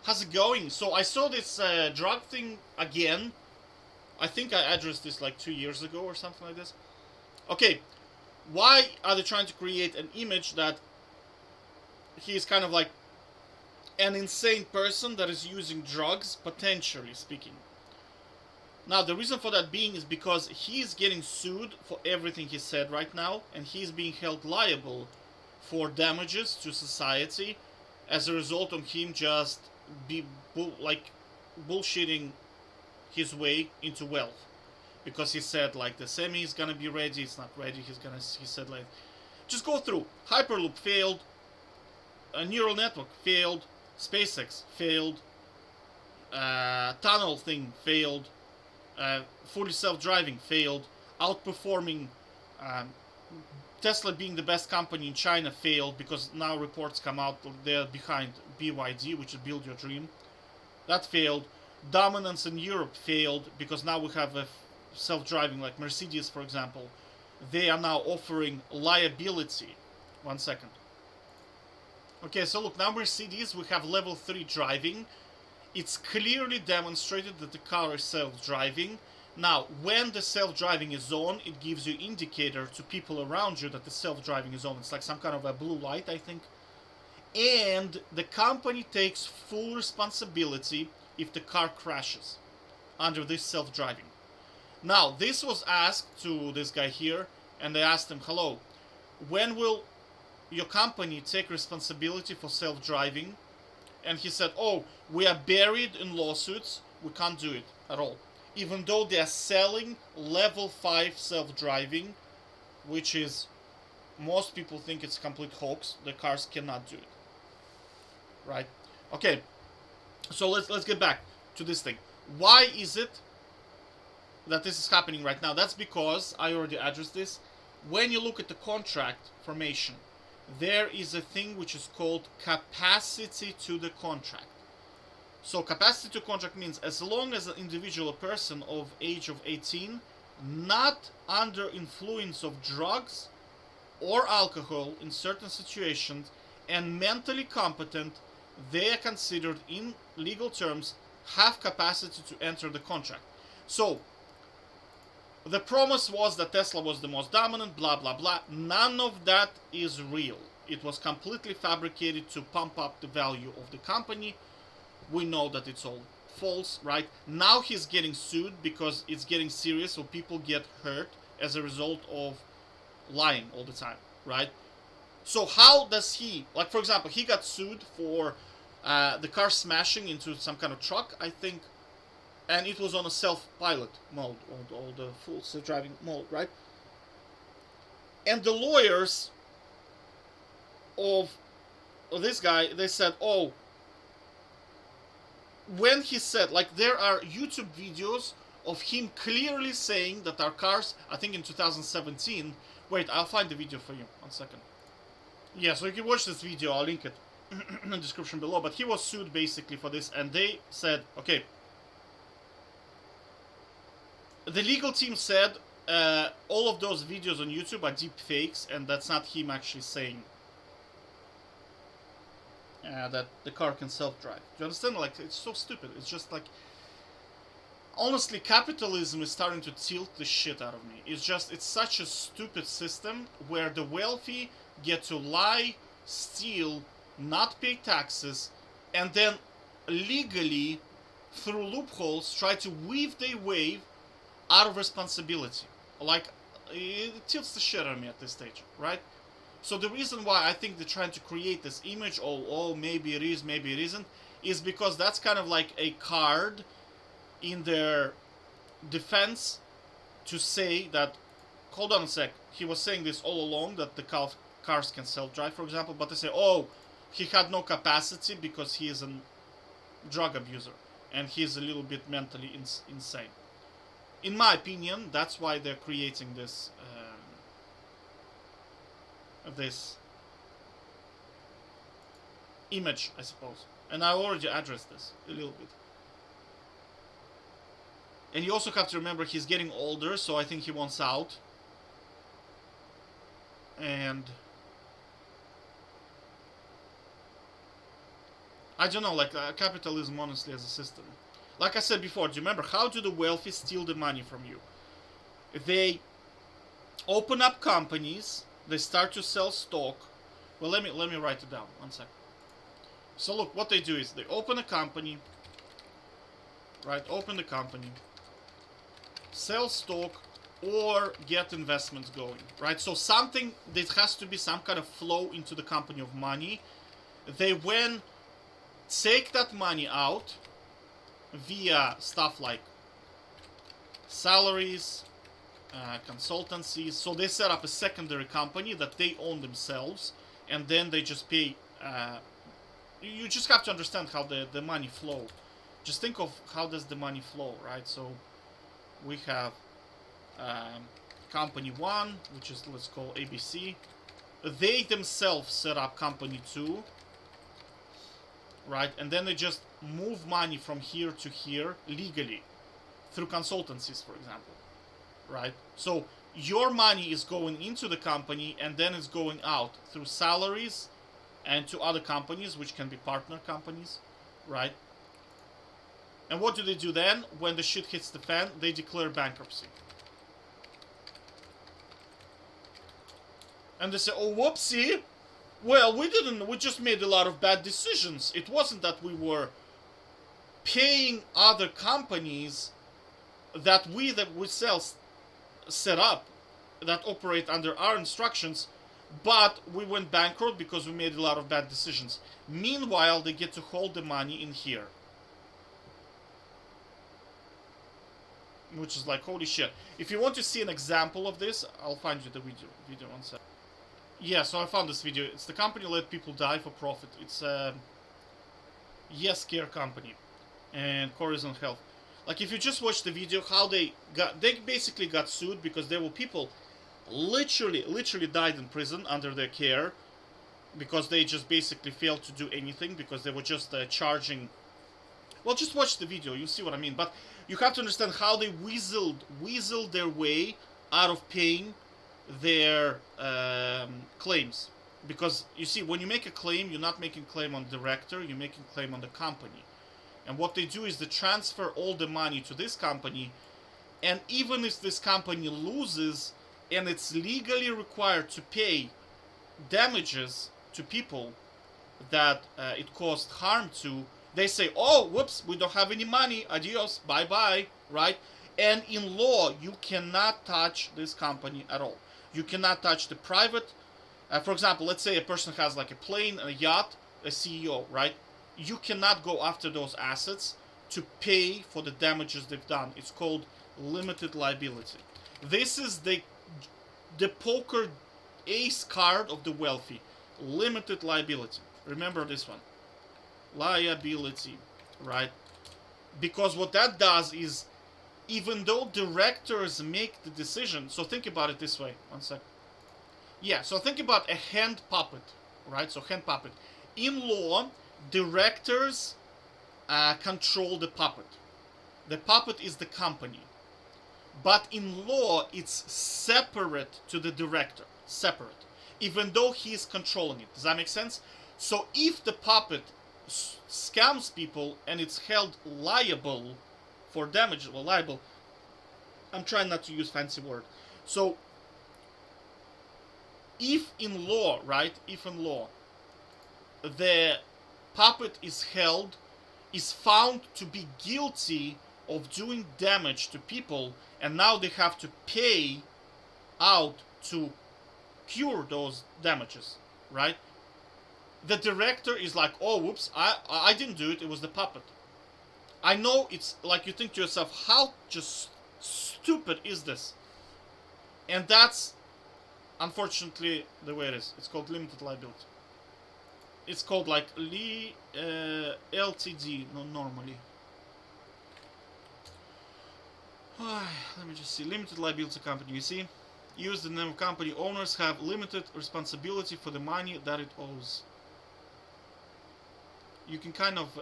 How's it going? So I saw this drug thing again. I think I addressed this like 2 years ago or something like this. Okay, why are they trying to create an image that he's kind of like an insane person that is using drugs, potentially speaking? Now, the reason for that being is because he's getting sued for everything he said right now, and he's being held liable for damages to society as a result of him just be like bullshitting his way into wealth. Because he said like the semi is gonna be ready, it's not ready. He said like just go through. Hyperloop failed, a neural network failed, SpaceX failed, tunnel thing failed, fully self-driving failed, outperforming um, Tesla being the best company in China failed because now reports come out they're behind BYD, which is Build Your Dream. That failed. Dominance in Europe failed because now we have a self-driving like Mercedes, for example. They are now offering liability. 1 second. Okay, so look, now Mercedes, we have level 3 driving. It's clearly demonstrated that the car is self-driving. Now, when the self-driving is on, it gives you indicator to people around you that the self-driving is on. It's like some kind of a blue light, I think. And the company takes full responsibility if the car crashes under this self-driving. Now, this was asked to this guy here, and they asked him, hello, when will your company take responsibility for self-driving? And he said, oh, we are buried in lawsuits, we can't do it at all. Even though they are selling level 5 self-driving, which is, most people think it's a complete hoax, the cars cannot do it. Right? Okay, so let's get back to this thing. Why is it that this is happening right now? That's because, I already addressed this, when you look at the contract formation, there is a thing which is called capacity to the contract. So capacity to contract means as long as an individual person of age of 18, not under influence of drugs or alcohol in certain situations, and mentally competent, they are considered in legal terms have capacity to enter the contract. So the promise was that Tesla was the most dominant, blah blah blah. None of that is real. It was completely fabricated to pump up the value of the company. We know that it's all false, right? Now he's getting sued because it's getting serious, so people get hurt as a result of lying all the time, right? So how does he, like for example, he got sued for the car smashing into some kind of truck, I think, and it was on a self-pilot mode, or the full self-driving mode, right? And the lawyers of this guy, they said, oh, when he said, like, there are YouTube videos of him clearly saying that our cars, I think in 2017, wait, I'll find the video for you, 1 second. Yeah, so you can watch this video, I'll link it in the description below, but he was sued basically for this, and they said, okay, the legal team said all of those videos on YouTube are deep fakes, and that's not him actually saying that the car can self-drive. Do you understand? Like, it's so stupid. It's just like, honestly, capitalism is starting to tilt the shit out of me. It's such a stupid system where the wealthy get to lie, steal, not pay taxes, and then legally, through loopholes, try to weave their way out of responsibility. Like, it tilts the shit out of me at this stage, right? So the reason why I think they're trying to create this image, oh, maybe it is, maybe it isn't, is because that's kind of like a card in their defense to say that, hold on a sec, he was saying this all along, that the cars can self-drive, for example, but they say, oh, he had no capacity because he is a drug abuser, and he's a little bit mentally insane. In my opinion, that's why they're creating this this image, I suppose. And I already addressed this a little bit. And you also have to remember he's getting older, so I think he wants out. And I don't know, like capitalism honestly as a system. Like I said before, do you remember how do the wealthy steal the money from you? They open up companies, they start to sell stock. Well, let me write it down. One sec. So look, what they do is they open a company, right? Open the company, sell stock, or get investments going, right? So something, there has to be some kind of flow into the company of money. They when take that money out via stuff like salaries, consultancies. So they set up a secondary company that they own themselves, and then they just pay. You just have to understand how the money flow. Just think of how does the money flow, right? So we have company 1, which is, let's call ABC. They themselves set up company 2, right? And then they just move money from here to here legally through consultancies, for example, right? So your money is going into the company and then it's going out through salaries and to other companies, which can be partner companies, right? And what do they do then? When the shit hits the fan, they declare bankruptcy. And they say, oh, whoopsie, well, we just made a lot of bad decisions. It wasn't that we were paying other companies that we set up, that operate under our instructions, but we went bankrupt because we made a lot of bad decisions. Meanwhile, they get to hold the money in here. Which is like, holy shit. If you want to see an example of this, I'll find you the video one sec. Yeah, so I found this video. It's the company Let People Die for Profit. It's a Yes Care company. And Horizon Health. Like, if you just watch the video, how they basically got sued because there were people literally died in prison under their care because they just basically failed to do anything because they were just charging. Well, just watch the video, you'll see what I mean. But you have to understand how they weaseled their way out of paying their claims. Because, you see, when you make a claim, you're not making a claim on the director, you're making a claim on the company. And what they do is they transfer all the money to this company, and even if this company loses, and it's legally required to pay damages to people that it caused harm to, they say, oh, whoops, we don't have any money, adios, bye-bye, right? And in law, you cannot touch this company at all. You cannot touch the private. For example, let's say a person has like a plane, a yacht, a CEO, right? You cannot go after those assets to pay for the damages they've done. It's called limited liability. This is the poker ace card of the wealthy. Limited liability. Remember this one. Liability, right? Because what that does is, even though directors make the decision, so think about it this way. One sec. Yeah, so think about a hand puppet, right? So hand puppet. In law, directors control the puppet. The puppet is the company. But in law, it's separate to the director. Separate. Even though he's controlling it. Does that make sense? So if the puppet scams people and it's held liable for damage, well, liable, I'm trying not to use fancy word. So if in law, right, if in law, the puppet is found to be guilty of doing damage to people, and now they have to pay out to cure those damages, right? The director is like, oh, whoops, I didn't do it, it was the puppet. I know it's like you think to yourself, how just stupid is this? And that's, unfortunately, the way it is. It's called limited liability. It's called like LTD, no, normally. Let me just see. Limited liability company, you see? Use the name of company. Owners have limited responsibility for the money that it owes. You can kind of...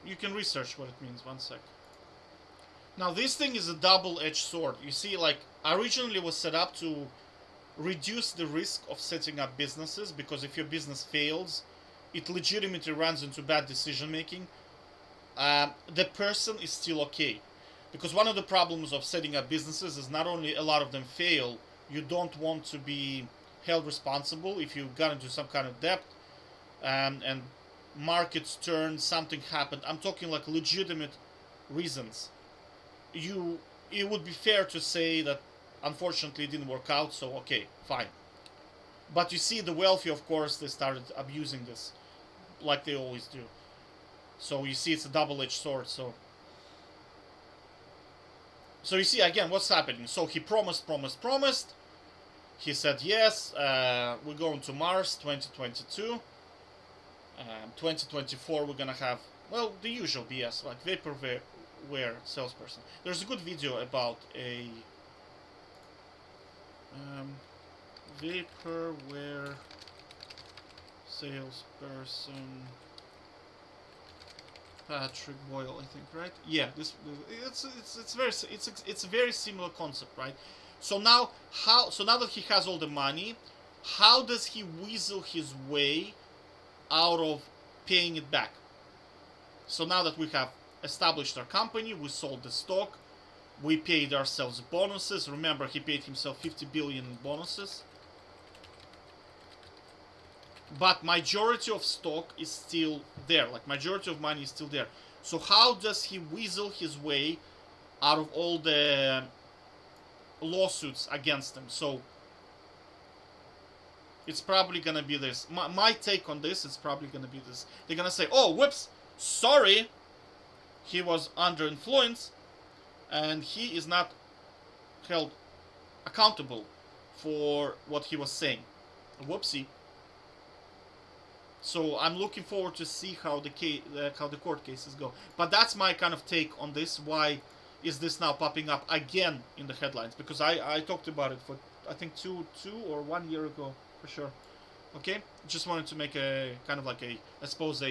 you can research what it means. One sec. Now, this thing is a double-edged sword. You see, like, originally was set up to reduce the risk of setting up businesses, because if your business fails, it legitimately runs into bad decision making, the person is still okay. Because one of the problems of setting up businesses is not only a lot of them fail, you don't want to be held responsible if you got into some kind of debt, and markets turn, something happened. I'm talking like legitimate reasons. It would be fair to say that unfortunately it didn't work out, so okay, fine. But you see, the wealthy, of course, they started abusing this, like they always do. So you see, it's a double-edged sword. So you see again what's happening. So he promised. He said yes, we're going to Mars 2022. 2024 we're gonna have, well, the usual BS like vaporware salesperson. There's a good video about a vaporware salesperson. Patrick Boyle, I think, right? Yeah, this it's a very similar concept, right? So now that he has all the money, how does he weasel his way out of paying it back? So now that we have established our company, we sold the stock, we paid ourselves bonuses. Remember, he paid himself 50 billion in bonuses. But majority of stock is still there. Like, majority of money is still there. So how does he weasel his way out of all the lawsuits against him? So it's probably gonna be this. My take on this is probably gonna be this. They're gonna say, oh, whoops, sorry, he was under influence and he is not held accountable for what he was saying. Whoopsie. So I'm looking forward to see how the court cases go. But that's my kind of take on this. Why is this now popping up again in the headlines? Because I talked about it for, I think, two or 1 year ago for sure. Okay, just wanted to make a kind of like a, I suppose,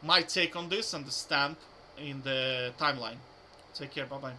my take on this and the stamp in the timeline. Take care. Bye bye.